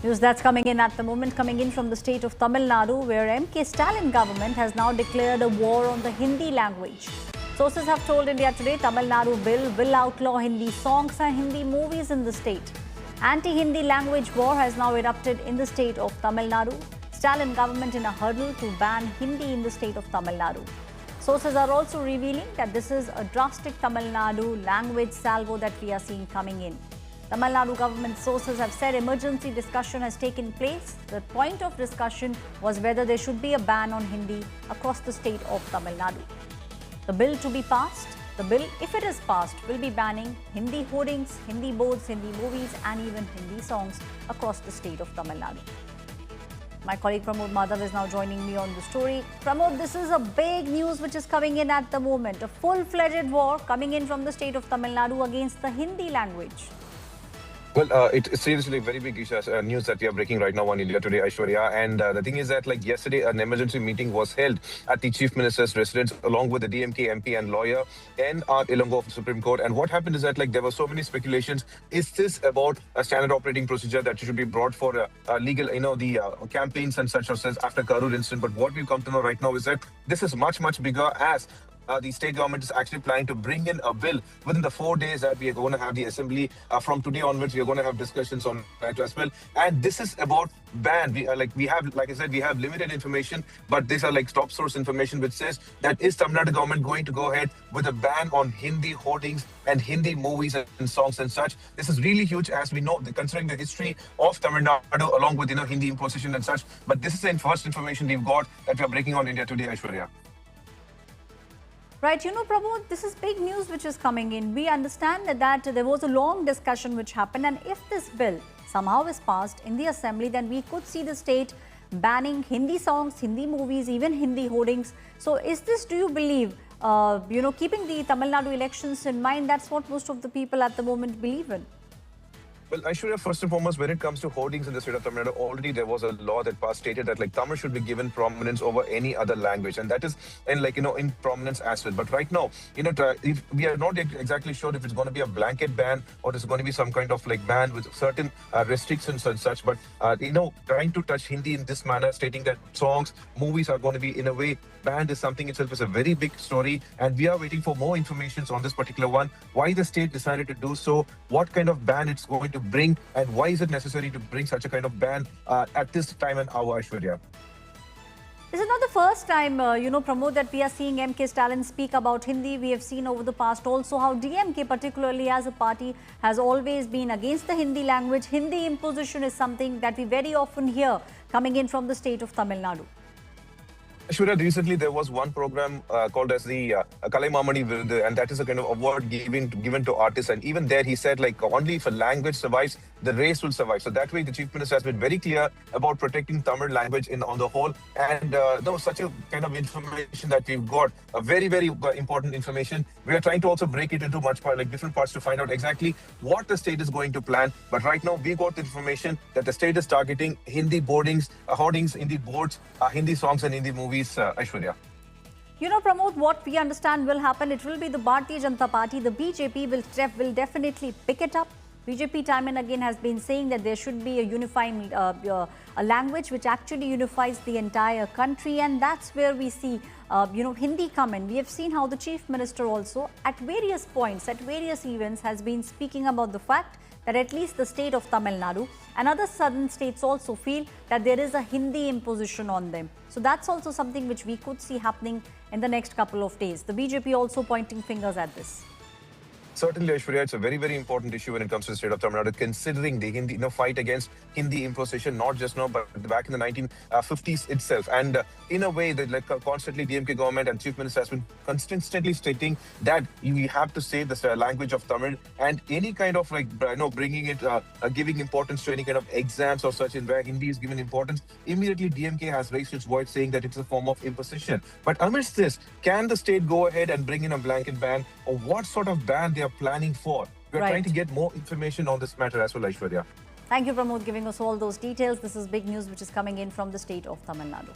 News that's coming in at the moment, coming in from the state of Tamil Nadu, where MK Stalin government has now declared a war on the Hindi language. Sources have told India Today Tamil Nadu bill will outlaw Hindi songs and Hindi movies in the state. Anti-Hindi language war has now erupted in the state of Tamil Nadu. Stalin government in a hurdle to ban Hindi in the state of Tamil Nadu. Sources are also revealing that this is a drastic Tamil Nadu language salvo that we are seeing coming in. Tamil Nadu government sources have said emergency discussion has taken place. The point of discussion was whether there should be a ban on Hindi across the state of Tamil Nadu. The bill to be passed, the bill, if it is passed, will be banning Hindi hoardings, Hindi boards, Hindi movies and even Hindi songs across the state of Tamil Nadu. My colleague Pramod Madhav is now joining me on the story. Pramod, this is a big news which is coming in at the moment. A full-fledged war coming in from the state of Tamil Nadu against the Hindi language. Well, it's seriously very big news that we are breaking right now on India Today, Aishwarya. And the thing is that, like yesterday, an emergency meeting was held at the Chief Minister's residence along with the DMK MP and lawyer N.R. Ilongo of the Supreme Court. And what happened is that, like, there were so many speculations. Is this about a standard operating procedure that should be brought for legal, the campaigns and such after Karur incident? But what we've come to know right now is that this is much, much bigger, as the state government is actually planning to bring in a bill within the 4 days that we are going to have the assembly. From today onwards, we are going to have discussions on that as well. And this is about ban. We have, like I said, we have limited information, but these are like top source information which says that is Tamil Nadu government going to go ahead with a ban on Hindi hoardings and Hindi movies and songs and such. This is really huge, as we know, considering the history of Tamil Nadu along with Hindi imposition and such. But this is the first information we've got that we are breaking on India Today, Aishwarya. Right, Pramod, this is big news which is coming in. We understand that there was a long discussion which happened, and if this bill somehow is passed in the assembly, then we could see the state banning Hindi songs, Hindi movies, even Hindi hoardings. So is this, do you believe, keeping the Tamil Nadu elections in mind, that's what most of the people at the moment believe in? Well, Aishwarya, first and foremost, when it comes to hoardings in the state of Tamil Nadu, already there was a law that passed stated that Tamil should be given prominence over any other language, and that is in prominence as well. But right now, if we are not exactly sure if it's going to be a blanket ban or it's going to be some kind of ban with certain restrictions and such. But trying to touch Hindi in this manner, stating that songs, movies are going to be in a way banned, is something itself is a very big story, and we are waiting for more information on this particular one. Why the state decided to do so, what kind of ban it's going to bring, and why is it necessary to bring such a kind of ban at this time and hour, Aishwarya? This is not the first time, Pramod, that we are seeing MK Stalin speak about Hindi. We have seen over the past also how DMK, particularly as a party, has always been against the Hindi language. Hindi imposition is something that we very often hear coming in from the state of Tamil Nadu. Aishwarya, recently there was one program called as the Kalaimamani Virdu, and that is a kind of award given to artists. And even there he said, only if a language survives, the race will survive. So that way the Chief Minister has been very clear about protecting Tamil language on the whole. And there was such a kind of information that we've got, a very, very important information. We are trying to also break it into different parts to find out exactly what the state is going to plan. But right now we got the information that the state is targeting Hindi boardings, hoardings, Hindi boards, Hindi songs and Hindi movies. Aishwarya. Pramod, what we understand will happen, it will be the Bharatiya Janata Party. The BJP will definitely pick it up. BJP time and again has been saying that there should be a unifying a language which actually unifies the entire country, and that's where we see Hindi come in. We have seen how the Chief Minister also at various points, at various events, has been speaking about the fact that at least the state of Tamil Nadu and other southern states also feel that there is a Hindi imposition on them. So that's also something which we could see happening in the next couple of days. The BJP also pointing fingers at this. Certainly, Aishwarya, it's a very, very important issue when it comes to the state of Tamil Nadu, considering the Hindi, fight against Hindi imposition, not just now, but back in the 1950s itself. And in a way, that constantly DMK government and Chief Minister has been consistently stating that we have to say the language of Tamil, and any kind of bringing it, giving importance to any kind of exams or such in where Hindi is given importance, immediately DMK has raised its voice saying that it's a form of imposition. But amidst this, can the state go ahead and bring in a blanket ban, or what sort of ban they are planning for? We're trying to get more information on this matter as well, Aishwarya. Thank you, Pramod, giving us all those details. This is big news which is coming in from the state of Tamil Nadu.